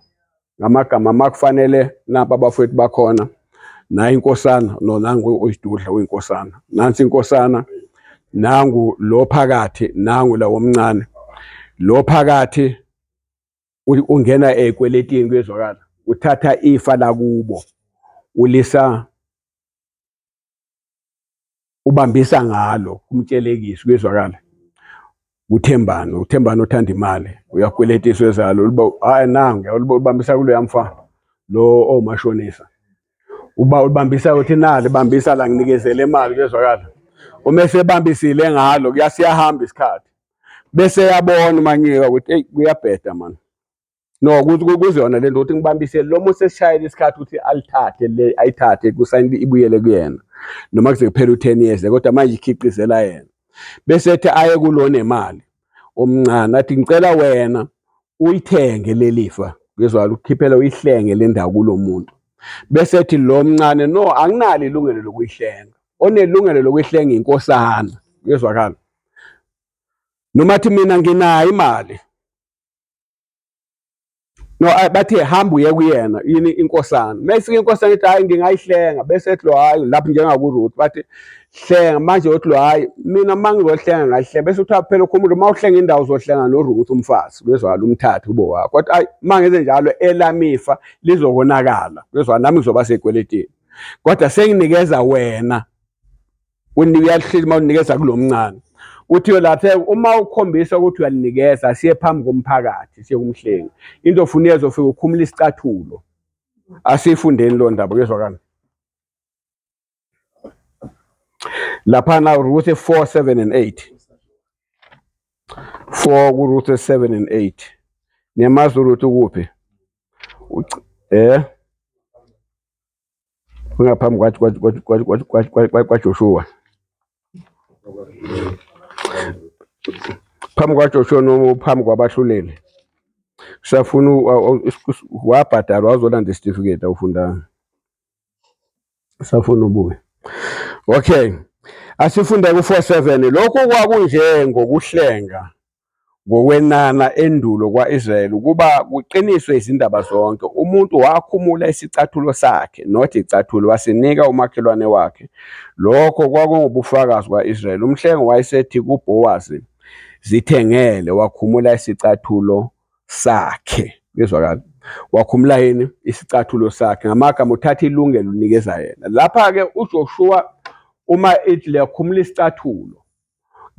Ngamagama makufanele napa abafowethu bakhona. Nayi inkosana nangu uyisidudla weyinkosana. Nansi inkosana, nangu lo phakathi, nangu la womncane. Lo phakathi ungena ekweletini kuyezwakala. Uthatha ifa la kubo. Ulisa ubambisa ngalo kumtshelekisi kuyezwakala. Uthembano uthanda imali. Uyakweletiswa ezalo hayi nangu ulibambisa kulo yamfana. Lo omashonisa. Uba ulibambisa uthi nali bambisa la nginikezele imali kuyezwakala. Uma sebambisile ngalo kuyasiyahamba isikhathi. Bese yabona manyiwa ukuthi hey kuyabheda man. No kuzona lento ukuthi ngibambise lo museshayile isikhathi ukuthi alithathe le ayithathe kusayini ibuyele kuyena. Noma kuze kuphela u10 years kodwa manje ikhiqizela yena. Bese ethi aye kulona imali. Omncane athi ngicela wena uyithenge lelifa. Kuyezwakala ukukhiphela uyihlenge le ndawo kulomuntu. Bese ethi lo mncane no anginalo ilungelo lokuyihlenga. Onelungelo lokuyihlenga inkosana. Kuyezwakala. Noma athi mina nginayo imali. No bathi hamba uye kuyena yini inkosana. Mase inkosana ithi hayi ngingayihlenga bese ethi lo hayi lapho njengakuRuth bathi hlenga manje uthi lo hayi mina mangizohlenga ngayihlenga bese uthi phela ukhumula mawuhlenga indawo uzohlenga noRuth umfazi kuyezwakala umthathu kubo wakho. Kodwa hayi mangenze njalo elamifa lizokonakala. Kuyezwakala nami ngizoba sekweletini. Kodwa senginikeza wena uyalihleli mawunikeza kulomncane. Uthi lapha uma ukhombisa ukuthi uyalinikeza siye phambi komphakathi siye kumhlengi. Into ofuna yezofika ukhumula isicathulo. Asifundeni lo ndaba kuyezwakala. Lapha na Ruth 4:7 and 8. 4 kuRuth 7 and 8. Niyamazi uRuth ukuphi? Ungaphambi kwaJoshua. Phambi kwaJoshua noma phambi kwabahluleli. Safuna wabhadala wazolanda certificate awufundanga. Safuna ubuye. Okay. Asifunda ku 4:7 lokho kwakunje ngokuhlenga ngokwenana endulo kwa-Israyeli ukuba kuqiniswe izindaba zonke, umuntu wakhumula isicathulo sakhe, not icathulo, wasinika umakhelwane wakhe. Lokho kwakungubufakazi kwa-Israyeli. Umhlengi wayesethi kuBhowazi, "Zithengele," wakhumula isicathulo sakhe. Ngizwakala. Wakhumula yini? Isicathulo sakhe. Ngamagama uthatha ilungelo unikeza yena. Lapha-ke uJoshua uma ethi liyakhumula isicathulo,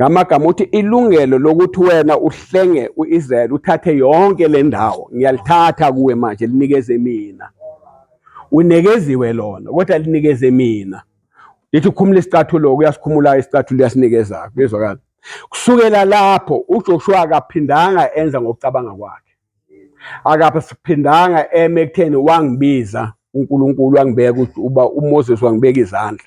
ngamagama uthi ilungelo lokuthi wena uhlenge u-Israyeli uthathe yonke le ndawo, ngiyalithatha kuwe manje linikeze mina. Unikeziwe lona, kodwa linikeze mina. Lithi ukhumula isicathulo, uyasikhumula isicathulo uyasinikeza. Ngizwakala. Kusukela lapho uJoshua akaphindanga enza ngokucabanga kwakhe. Akaphindanga ekutheni wangibiza uNkulunkulu wangibeka uba uMoses wangibeka izandla.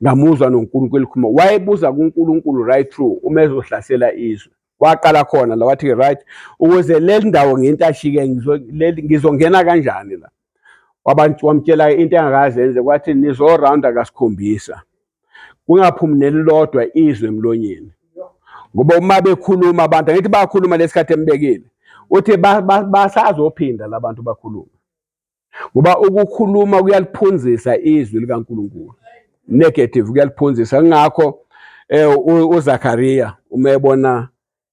Ngamuzwa noNkulunkulu ekhuluma. Wayebuza kuNkulunkulu right through uma ezohlasela izwe. Waqala khona la wathi right, ukuze le ndawo ngintashike ngizongena kanjani la. Wamtshela into engakazenze kwathi nizorawunda kasikhombisa. Kungaphumi nelilodwa izwe emlonyeni. Ngoba uma bekhuluma abantu, angithi bayakhuluma lesikhathi embekile. Uthi basazophinda labantu bakhuluma. Ngoba ukukhuluma kuyaliphunzisa izwi likaNkulunkulu. Negative kuyaliphunzisa. Ngakho uZakhariya uma ebona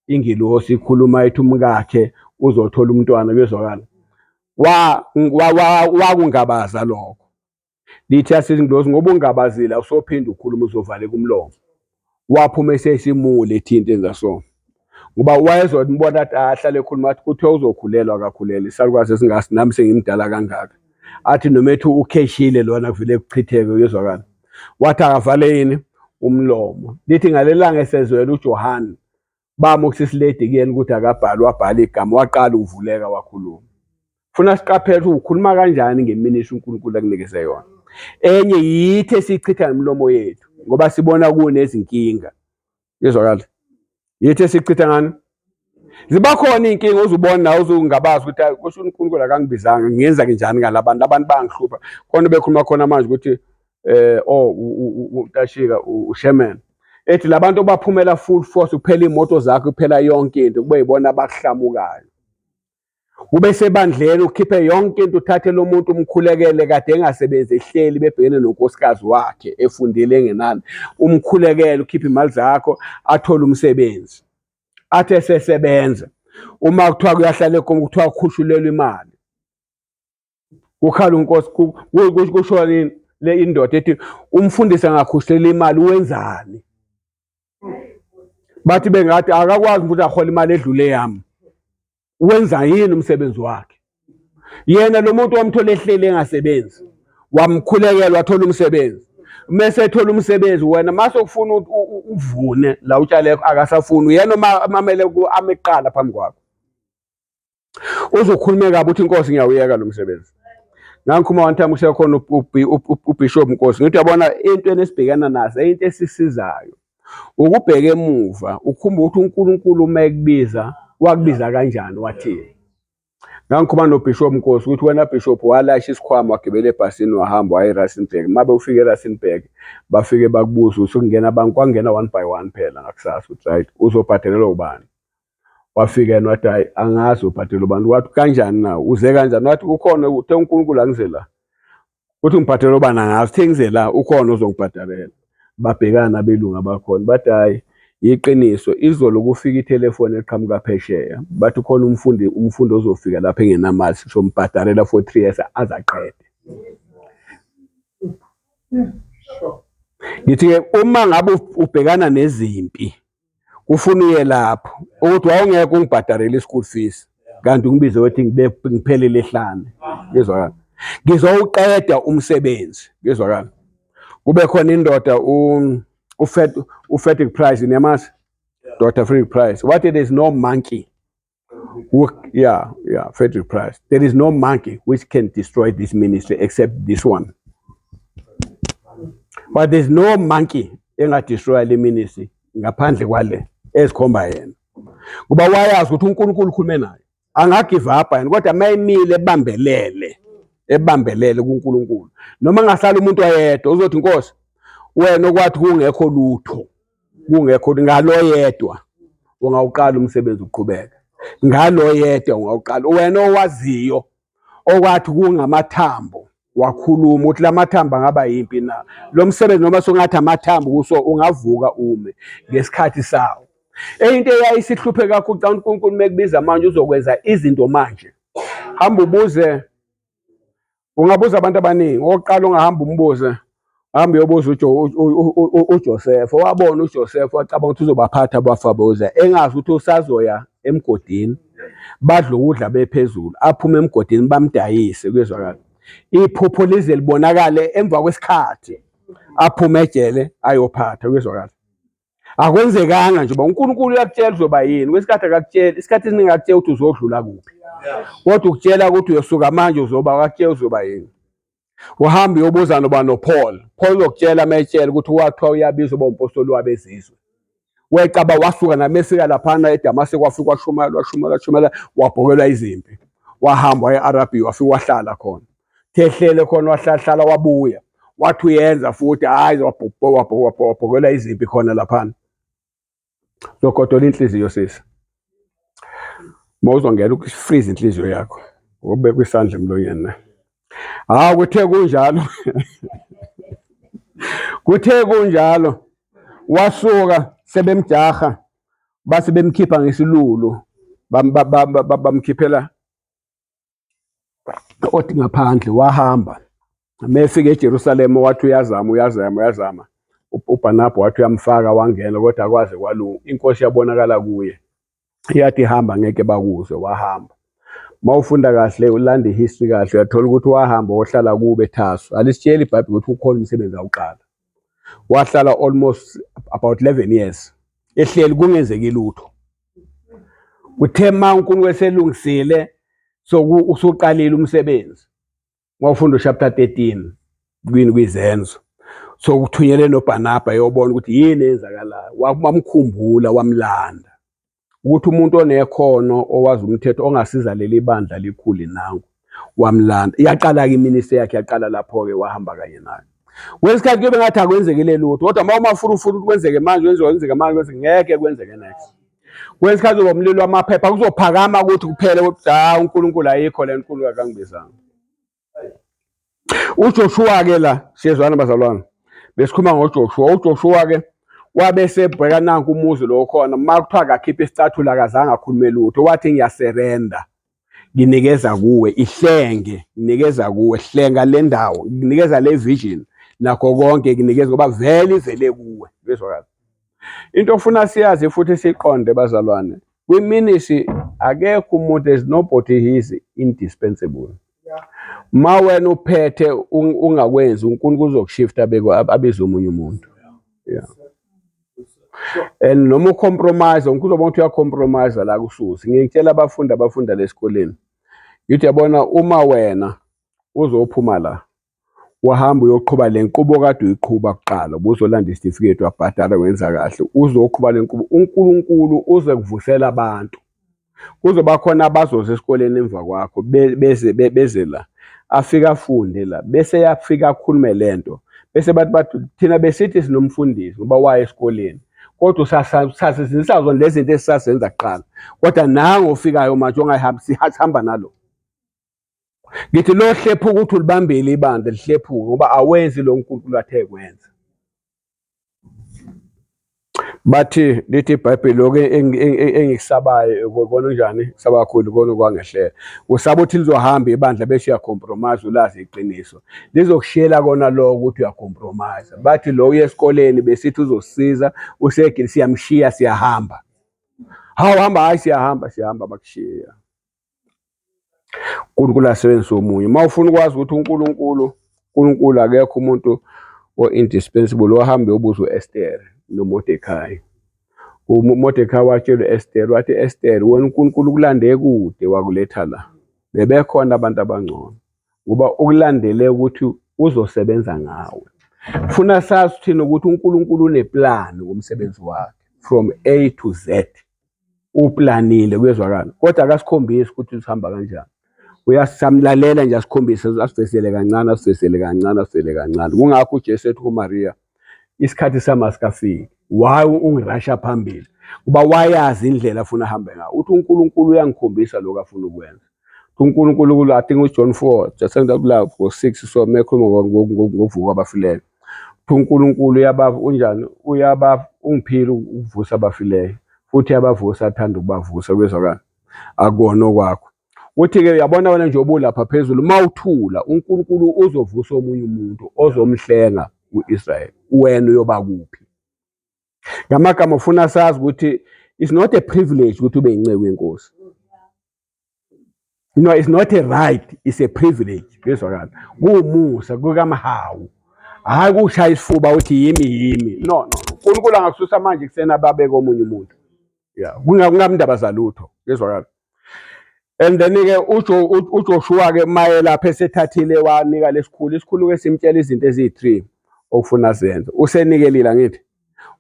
ingilosi ikhuluma ethi umkakhe uzothola umntwana, kuyezwakala. Wakungabaza lokho. Lithi yasingilosi, ngoba ungabazile awusophinda ukhuluma uzovaleka umlomo. Waphuma esesimule ethinta enza so. Ngoba wayezombona athi ahlale ekhuluma athi kuthiwa uzokhulelwa akakhulele. Isalukazi esingasi nami sengimdala kangaka. Athi noma ethi ukheshile lona kuvele kuchitheke, uyezwakala. Wathi akavale yini umlomo. Lithi ngalelanga esezwela uJohane bamukusisiledde kuyena ukuthi akabhali, wabhala igama, waqala uvuleka wakhuluma. Funa siqaphele ukuthi ukhuluma kanjani ngeministry uNkulunkulu akunikeze yona. Enye yithi esichitha ngemilomo yethu ngoba sibona kunezinkinga. Uyezwakala. Yithi esichitha ngani? Ziba khona inkinga uzubona nawe uzungabazi ukuthi kusho uNkulunkulu akangibizanga ngenza kanjani ngalabantu bangihlupha. Khona bekhuluma khona manje ukuthi uTashika uSherman ethi labantu baphumela full force kuphela imoto zakhe kuphela yonke into kube yibona abahlamukayo. Ube sebandleni ukhiphe yonke into uthathe lo muntu umkhulekele kade engasebenzi ehleli bebhekene nonkosikazi wakhe efundile engenani. Umkhulekele ukhiphe imali zakho athole umsebenzi. Athi esesebenza uma kuthiwa kuyahlala ekhoma kuthiwa ukhushulelwe imali. Kukhala uNkosi kusho yini le indoda ethi umfundisi angakhushela imali wenzani? Bathi bengathi akakwazi ukuthi ahola imali edlule yami. Wenza yini umsebenzi wakhe? Yena lo muntu wamthola ehleli engasebenzi. Wamkhulekela wathola umsebenzi. Mase ethola umsebenzi wena mase ufuna uvune la utshale akasafuni yena mamele ameqala phambi kwakho. Uzokhuluma kabi uthi Nkosi ngiyawuyeka lo msebenzi. Ngikhuluma one time usekhona uBishop Nkosi ngithi yabona into enesibhekana nazo into esisizayo. Ukubheka emuva ukhumbula ukuthi uNkulunkulu uma ekubiza wakubiza kanjani wathini. Ngikhuluma noBishop Nkosi ukuthi wena Bishop walasha isikhwama wagibela ebhasini wahamba waya eRustenburg. Mabe ufike eRustenburg bafike bakubuza usukungena abantu kwangena one by one phela ngakusasa uthi right uzobhadelelwa ubani. Wafika yena wathi hayi angazi ubhadelelwa ubani. Wathi kanjani na uze kanjani? Wathi ukhona uthe uNkulunkulu angize la. Uthi ngibhadelelwa ubani angazi thengize la ukhona ozongibhadalela. Babhekana belunga bakhona bathi hayi iqiniso izolo kufika itelefoni eqhamuka phesheya bathi khona umfundi ozofika lapha engenamali sombhadalela for 3 years azaqede. Ngithi uma ngabe ubhekana nezimpi ufuna uye lapho ukuthi wawungeke ungibhadalela ischool fees kanti ungibize wethi ngiphelele ehlane. Ngizwakala. Ngizowuqeda umsebenzi. Ngizwakala. Kube khona indoda Frederick Price niyamazi? Dr. Frederick Price. What there is no monkey. Frederick Price. There is no monkey which can destroy this ministry except this one. But there's no monkey enga destroy le ministry ngaphandle kwale ezikhomba yena. Kuba wayazi ukuthi uNkulunkulu ukhulume naye. Angagive up yena kodwa mayimile ebambelele kuNkulunkulu. Noma ngahlala umuntu ayedwa uzothi Nkosi wena okwathi kungekho lutho kungekho ngalo yedwa ungawuqala umsebenzi uqhubeka. Ngalo yedwa ungawuqala wena owaziyo okwathi kungamathambo wakhuluma ukuthi lamathambo angaba yimpi na lo msebenzi noma songathi amathambo kuso ungavuka ume ngesikhathi sawo. Into eyayisihluphe kakhulu xa uNkulunkulu mekubiza manje uzokwenza izinto manje. Hamba ubuze, ungabuza abantu abaningi. Okokuqala ungahamba umbuze, hamba uyobuza uJoseph. Wabona uJoseph wacabanga ukuthi uzobaphatha abafaboza engazi ukuthi usazoya emgodini badla ukudla bephezulu aphume emgodini bamdayise kwezwakala. Iphupho lize libonakale emva kwesikhathi aphume ejele ayophatha kwezwakala. Akwenzekanga nje uNkulunkulu uyakutshela uzoba yini kwesikhathi akakutshela isikhathi esiningi akutshela ukuthi uzodlula kuphi kodwa ukutshela ukuthi uyosuka manje uzoba akakutshela uzoba yini. Uhamba uyobuza noba noPaul. Paul uzokutshela mayetshela ukuthi wathiwa uyabizwa uba umpostoli wabezizwe. Wecaba wasuka namesika laphana eDamaseko wafika washumayela wabhokelwa izimpi. Wahamba waya eArabia wafika wahlala khona. Thehlele khona wahlala wabuya. Wathi uyenza futhi hayi wabhokelwa izimpi khona laphana. Zogodola inhliziyo sisi. Mawuzongena ukufreeze inhliziyo yakho. Ubeka isandla emlonyeni na. Kuthe kunjalo. Kuthe kunjalo. Wasuka sebemjaha base bemkhipha ngesilulu bamkhiphela othi ngaphandle wahamba. Mefika eJerusalem wathi uyazama. uBarnabas wathi uyamfaka wangena kodwa akwaze kwalunga. Inkosi yabonakala kuye. Yathi hamba ngeke bakuzwe wahamba. Mawufunda kahle ulanda ihistory kahle uyathola ukuthi wahamba wohlala kube eThaso. Alisitshela iBhayibheli ukuthi ukhona umsebenzi awuqala. Wahlala almost about 11 years. Ehleli kungenzeki lutho. Kuthe uNkulunkulu eselungisile usuqalile umsebenzi. Mawufunda uchapter 13 kwizenzo. Kuthunyelwe noBarnabas eyobona ukuthi yini eyenzakalayo. Wamkhumbula wamlanda. Ukuthi umuntu onekhono owazi umthetho ongasiza leli bandla likhulu nangu wamlanda. Iyaqala ke iministry yakhe yaqala lapho ke wahamba kanye naye. Kwesikhathi kube ngathi akwenzekile lutho kodwa mawumafuna ukuthi kwenzeke manje kwenzeke manje ngeke kwenzeke next. Kwesikhathi zomlilo wamaphepha kuzophakama ukuthi kuphele ukuthi uNkulunkulu ayikho le nkulunkulu akangibizanga. uJoshua ke la siyezwana bazalwane besikhuluma ngoJoshua. uJoshua ke wabese bheka nanku umuzi lo khona makuthiwa akakhipha isicathulo akazange akhulume lutho. Wathi ngiyaserenda nginikeza kuwe ihlenge nginikeza kuwe hlenga le ndawo nginikeza le vision nakho konke nginikeza ngoba vele ivele kuwe bezwakala. Into ofuna siyazi futhi siqonde bazalwane kwiministry akekho umuntu there's nobody he is indispensable. Ma wena uphethe ungakwenzi uNkulunkulu uzokushifta abize omunye umuntu. Yeah. And noma ucompromise uNkulunkulu ukuthi uyacompromise la kususi. Ngikutshela abafundi abafunda lesikoleni. Yithi yabona uma wena uzophuma la wahamba uyoqhuba lenqubo kade uyiqhuba kuqala ubuzolanda isitifiketi wabhadala wenza kahle uzoqhuba lenqubo uNkulunkulu uzokuvusela abantu. Kuzoba khona abazoza esikoleni emva kwakho beze la afika afunde la bese yafika akhulume lento bese bathi thina besithi sinomfundisi ngoba waye esikoleni kodwa sasizisa zona lezi zinto esisazenza kuqala kodwa nango ofikayo manje ongayihambi sihamba nalo. Ngithi lo hlephuka ukuthi ulibambele ibandla lihlephuka ngoba awenzi lo uNkulunkulu athe kwenza. Bathi lithi iBhayibheli lokho engikusabayo ukubona njani kusaba kakhulu kona kwangehlela. Usaba ukuthi lizohamba ibandla bese uyacompromise ulazi iqiniso. Lizokushiyela kona lo ukuthi uyacompromise. Bathi lo uye esikoleni besithi uzosiza usegili siyamshiya siyahamba. Hamba hayi siyahamba bakushiya. uNkulunkulu asebenzisa omunye. Mawufuna ukwazi ukuthi uNkulunkulu akekho umuntu indispensable wahamba ubuzo uEsther noMordecai. uMordecai watshela uEsther wathi Esther wena uNkulunkulu kulande kude wakuletha la. Bebekhona abantu abangcono ngoba ukulandele ukuthi uzosebenza ngawe. Funa sazi thina ukuthi uNkulunkulu uneplan ngomsebenzi wakhe from A to Z. Uplanile kwezwakala kodwa akasikhombisi ukuthi usihamba kanjani. Uyasamlalela nje asikhombise asivesele kancane. Kungakho uJesu ethi kuMaria isikhathi sama sikafiki. Why ungirasha phambili? kuba wayazi indlela afuna ahambe ngayo. Uthi uNkulunkulu uyangikhombisa lokho afuna ukwenza. uNkulunkulu, I think uJohn 4 just kulapho ngo-6 so mekhuluma ngokuvuka kwabafileyo. uNkulunkulu unjani? Ungiphile ukuvusa abafileyo futhi abavusa athanda ukubavusa kwezwakala. Akona okwakho. Uthi-ke uyabona wena nje obulapha phezulu mawuthula uNkulunkulu uzovusa omunye umuntu ozomhlenga uIsrael. Wena uyoba kuphi? Ngamagama ufuna sazi ukuthi it's not a privilege ukuthi ube inceku yenkosi. You know, it's not a right, it's a privilege. Kwezwakala. Kumusa kukaMahawu. Hayi kushaya isifuba uthi yimi. No. uNkulunkulu angakususa manje kusena babeke omunye umuntu. Yeah, kungamndaba zalutho. Kwezwakala. And then-ke uJoshua ke maye lapha esethathile wanika lesikhulu. Isikhulu ke simtshela izinto ezi3 okufuna zenze. Usenikelile ngithi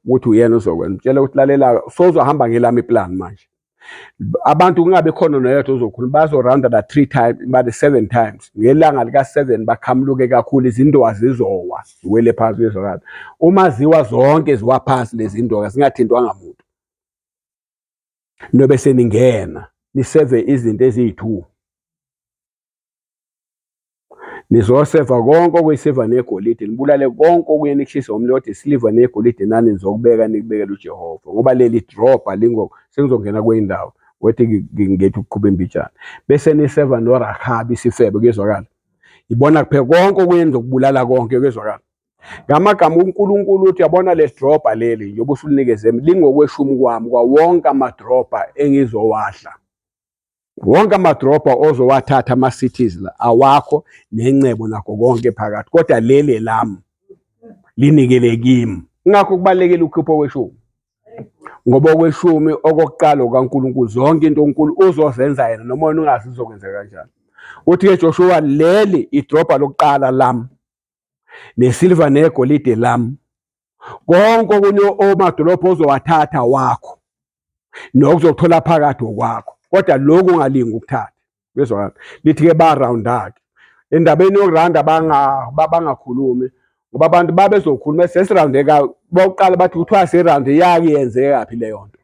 ukuthi uyena uzokwenza. Mtshela ukuthi lalela sozohamba ngelami iplan manje. Abantu kungabe khona noyedwa ozokhuluma bazorounda la 3 times bathi 7 times. Ngelanga lika 7 bakhamluke kakhulu izindoda zizowa ziwele phansi kwezwakala. Uma ziwa zonke ziwa phansi lezi ndoda zingathintwanga muntu. Nobe seningena niseve izinto ezi2. Nizoseva konke okuyiseva negolide nibulale konke okuye nikushisa umlilo kodwa isiliva negolide nani nizokubeka nikubekela uJehova ngoba leli dropha sengizongena kweindawo wethi ngigethi ukuqhuba imbijana bese niseva noRahabi isifebe kwezwakala. Ibona kuphela konke okuyenza ukubulala konke kwezwakala. Ngamagama uNkulunkulu uthi yabona le dropha leli njengoba usulinikeze lingokweshumi kwami kwawonke amadropha engizowahla. Wonke amadropha ozowathatha ama-cities la awakho nencebo nakho konke phakathi kodwa leli lami linikele kimi. Ngakho kubalekela ukhipho kweshumi. Ngoba kweshumi okokuqala kaNkulunkulu zonke into uNkulunkulu uzozenza yena noma wena ungazi uzokwenzeka kanjani. Uthi Joshua leli idropha lokuqala lami nesilver negolide lami konke okunye omadropha ozowathatha wakho nokuzothola phakathi okwakho. Kodwa lokhu ungalingi ukuthatha. Bezwakala. Lithi-ke barounda-ke. Endabeni yokuranda bangakhulumi ngoba abantu babezokhuluma sesiroundeka bokuqala bathi kuthiwa siround yake yenzeka phi leyo nto.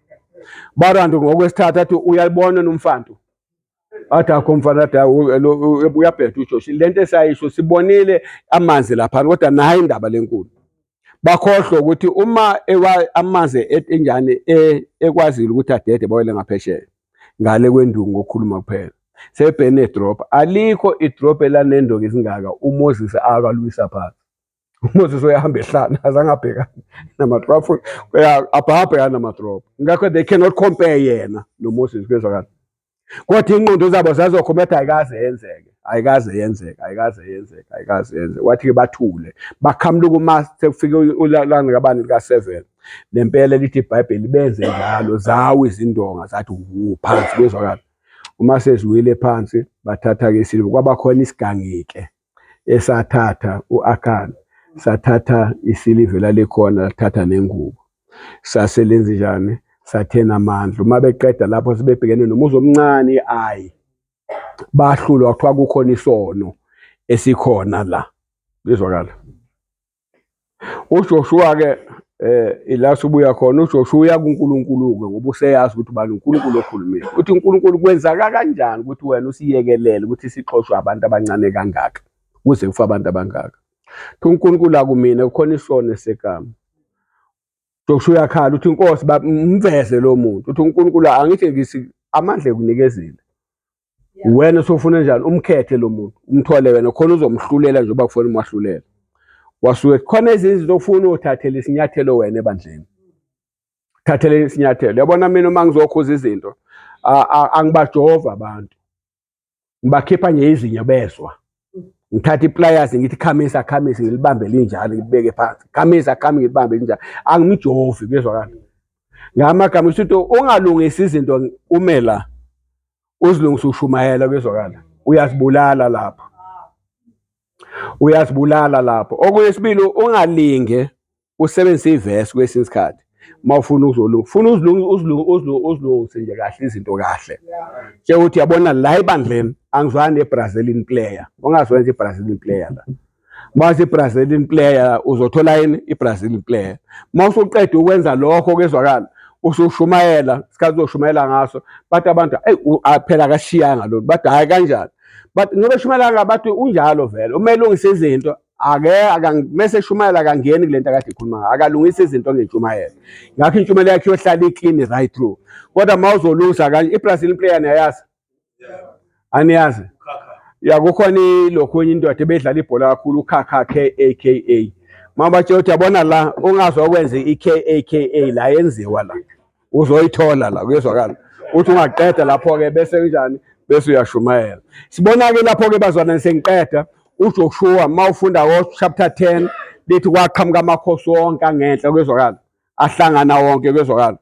Baround ngokwesithathu athi uyalibona nomfantu. Athi akho mfana athi uyabheda uJoshua. Lento esayisho sibonile amanzi lapha kodwa nayi indaba lenkulu. Bakhohlwa ukuthi uma amanzi enjani ekwazile ukuthi adede bawele ngaphesheya. Ngale kwendungu ngokukhuluma kuphela sebhene idrop alikho idrop elanendo ngizingaka uMoses akalwisa phansi. uMoses uyahamba ehlana azangabhekana namadrop abhabhekana namadrop. Ngakho they cannot compare yena noMoses kwezwakala. Kodwa ingqondo zabo zazokhometha ayikaze yenzeka. Wathi ke bathule bakhamluka uma sekufike ulana kabani lika 7. Lempela lithi iBhayibheli benze njalo zawo izindonga zathi phansi kwezwakala. Uma seziwile phansi bathatha ke isiliva kwabakhona isigangike esathatha uAkhan sathatha isiliva lalikhona lathatha nengubo saselenza njani sathena amandla. Uma beqeda lapho sibebhekene nomuzi omncane bahlulwa kuthiwa kukhona isono esikhona la bezwakala. uJoshua ke ila sibuya khona uJoshua uya kuNkulunkulu ke ngoba useyazi ukuthi ubani uNkulunkulu okhulumile. Uthi uNkulunkulu kwenzaka kanjani ukuthi wena usiyekelele ukuthi sixoshwe abantu abancane kangaka kuze kufa abantu abangaka. uNkulunkulu akumina kukhona isono esekama. Joshua yakhala uthi inkosi mveze lo muntu. Uthi uNkulunkulu angithi amandla ekunikezile. Wena sofuna njani umkhethe lo muntu umthole wena khona uzomhlulela nje oba kufanele umahlulela. Wasuke khona izinto ofuna uthathele isinyathelo wena ebandleni. Thathele isinyathelo. Yabona mina uma ngizokhuza izinto angibajova abantu. Ngibakhipha nje izinyo bezwa. Ngithatha ipliers ngithi khamisa ngilibambe linjalo ngibeke phansi. Khamisa ngilibambe linjalo. Angimijovi kwezwakala. Ngamagama usithi ungalungisi izinto umela uzilungisa ushumayela kwezwakala. Uyazibulala lapho. Okwesibili ungalinge usebenzise ivesi kwesinye isikhathi. Mawufuna ukuzolunga ufuna uzilungise nje kahle izinto kahle. Ke uthi yabona la ebandleni angizwani neBrazilian player. Ungazwenza iBrazilian player la. Mase iBrazilian player uzothola yini iBrazilian player. Mawusuqeda ukwenza lokho kwezwakala usushumayela isikhathi uzoshumayela ngaso bathi abantu phela akashiyanga lo bathi hayi kanjani but ngoba shumayela ngabantu unjalo vele uma elungisa izinto mese shumayela akangeni kulento akade ikhuluma ngayo akalungisa izinto ngentshumayelo ngakho intshumayelo yakhe yohlala iclean right through kodwa mawuzolusa kanje iBrazil player niyayazi aniyazi ya kukhona lokhunye indoda ebedlala ibhola kakhulu uKaka KAKA mabatshela ukuthi yabona la ungazokwenza iKAKA la yenziwa la uzoyithola la kuyezwakala uthi ungaqeda lapho ke bese kanjani bese uyashumayela sibona ke lapho ke bazwana sengiqeda uJoshua mawufunda chapter 10 lithi kwaqhamuka amakhosi wonke angenhla kuyezwakala ahlangana wonke kuyezwakala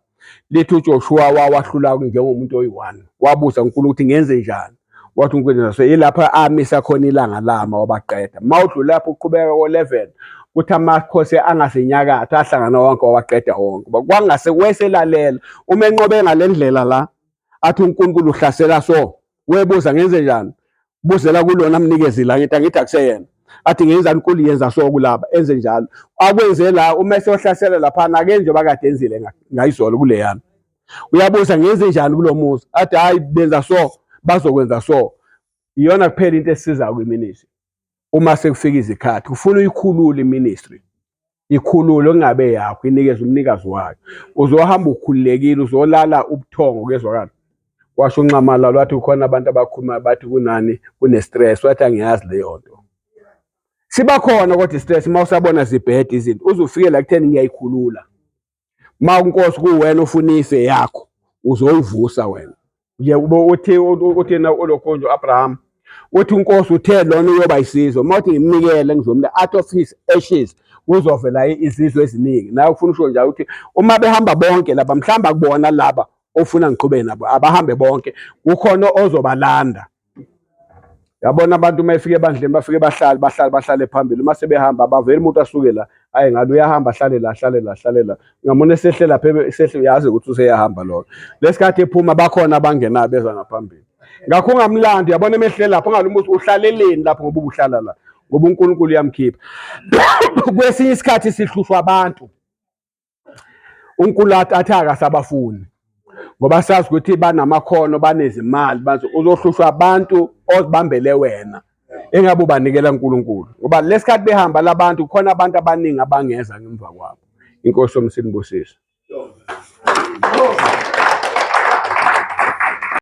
lithi uJoshua wawahlula njengomuntu oyi1 wabuza uNkulunkulu ukuthi ngenze njani wathi uNkulunkulu so yilapha amisa khona ilanga lama wabaqeda mawudlula lapho uqhubeka ko11 kuthi amakhosi angasenyakatho ahlangana wonke wawaqeda wonke kwangase weselalela uma enqobe ngalendlela la athi uNkulunkulu uhlasela so webuza ngenze njani buzela kulona amnikezi la ngithi angithi akuseyena athi ngenzani uNkulunkulu yenza so kulaba enze njalo akwenze la uma esohlasela lapha ake nje bakade enzile ngayizolo kuleyana uyabuza ngenze njani kulomuzi athi hayi benza so bazokwenza so iyona kuphela into esisiza kwiministry uma sekufika izikhathi ufuna uyikhulula iministry ikhululo kungabe yakho inikeze umnikazi wayo uzohamba ukhululekile uzolala ubuthongo kezwakala washo unqamala lwathi ukhona abantu abakhuluma bathi kunani kune-stress wathi angiyazi leyo nto siba khona kodwa i-stress mawusabona zibhede izinto uzofikela ekutheni ngiyayikhulula ma unkosi kuwena ufuna ife yakho uzoyivusa wena nje uthi na olokhonjo Abraham uthi unkosi uthe lona uyoba isizwe mawuthi ngimnikele ngizomla out of his ashes kuzovela izizwe eziningi naye ufuna usho njalo ukuthi uma behamba bonke laba mhlamba kubona laba ofuna ngiqhubeke nabo abahambe bonke kukhona ozobalanda yabona abantu uma efike ebandleni bafike bahlale phambili uma sebehamba abaveli umuntu asuke la hayi ngabe uyahamba ahlale la ngamona esehlela phela yazi ukuthi useyahamba lo lesikhathi ephuma bakhona abangenayo beza ngaphambili ngakho ungamlandi yabona emehle lapho ngalumuthi uhlaleleni lapho ngoba ubuhlala la ngoba uNkulunkulu uyamkhipha kwesinye isikhathi sihlushwa abantu uNkulunkulu athi akasabafuni ngoba sazi ukuthi banamakhono banezimali bathi uzohlushwa abantu ozibambele wena engabe ubanikela uNkulunkulu ngoba lesikhathi behamba labantu khona abantu abaningi abangeza ngemva kwabo inkosi yomsini busisa